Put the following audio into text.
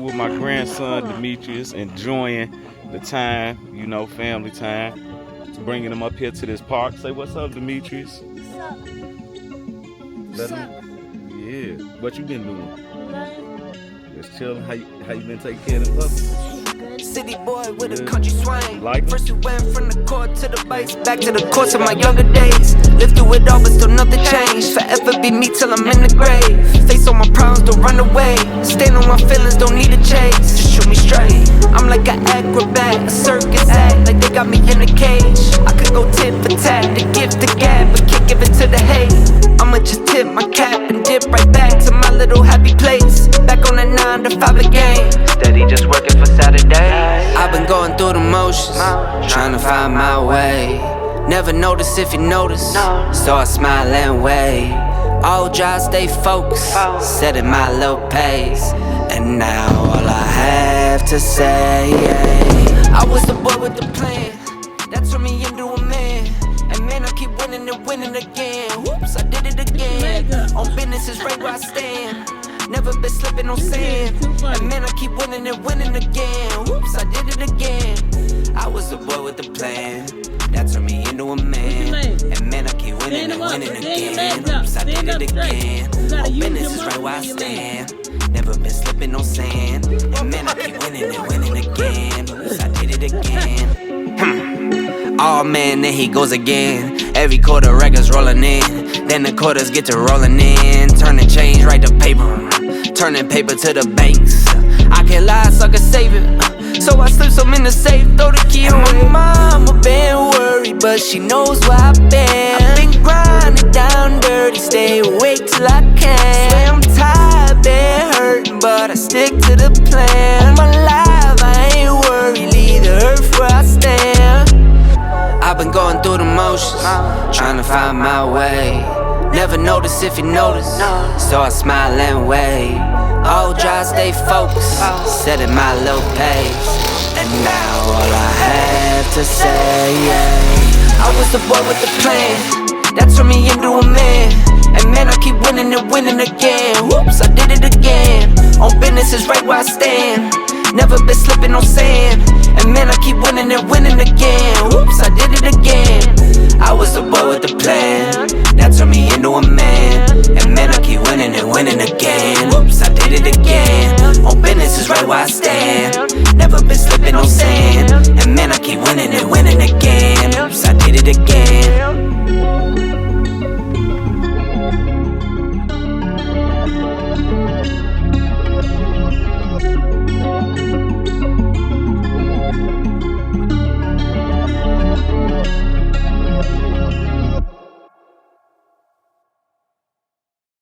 with my grandson Demetrius, enjoying the time, you know, family time. Bringing him up here to this park. Say what's up, Demetrius. What's up? What's up? Yeah. What you been doing? Just chilling. How you been taking care of them puppies? City boy with a country swing. Like First we went from the court to the base, back to the course of my younger days. Lived through it all, but still nothing changed. Forever be me till I'm in the grave. Face all my problems, don't run away. Stand on my feelings, don't need a chase. Just shoot me straight. I'm like an acrobat, a circus act, like they got me in a cage. I could go tit for tat, the gift the gab, but can't give it to the hate. I'ma just tip my cap and dip right back to my little happy place. Back on the 9 to 5 again. Steady just working for Saturday. I've been going through the motions, trying to find my way. Never notice if you notice, so I smile and wave. All dry, stay focused, setting my little pace. And now all I have to say, I was the boy with the plan that turned me into a man. And man, I keep winning and winning again. Whoops, I did it again. On business is right where I stand. Never been slipping on sand. And man, I keep winning and winning again. Whoops, I did it again. I was the boy with the plan that turned me into a man. And man, I keep winning and winning again. Whoops, I did it again. On business is right where I stand. Never been slipping on sand. And man, I keep winning and winning again. Whoops, I did it again. Oh man, there he goes again. Every quarter records rolling in. Then the quarters get to rolling in. Turning change right to paper. Turning paper to the banks. I can't lie, so I can save it. So I slip some in the safe, throw the key away. My mama been worried, but she knows where I've been grinding down dirty, stay awake till I can. Swear I'm tired, been hurting, but I stick to the plan. All my life I ain't worried, leave the earth where I stand. I've been going through the motions, trying to find my way. Never notice if you notice, so I smile and wave. All dry, stay focused, setting my little pace. And now all I have to say, I was the boy with the plan that turned me into a man. And man, I keep winning and winning again. Whoops, I did it again. On business is right where I stand. Never been slipping on sand. And man, I keep winning and winning again. Whoops, I did it again. I was the boy with the plan that turned me into a man. And man, I keep winning and winning again. Whoops, I did it again. On business is right where I stand. Never been slipping on sand. And man, I keep winning and winning again. Whoops, I did it again.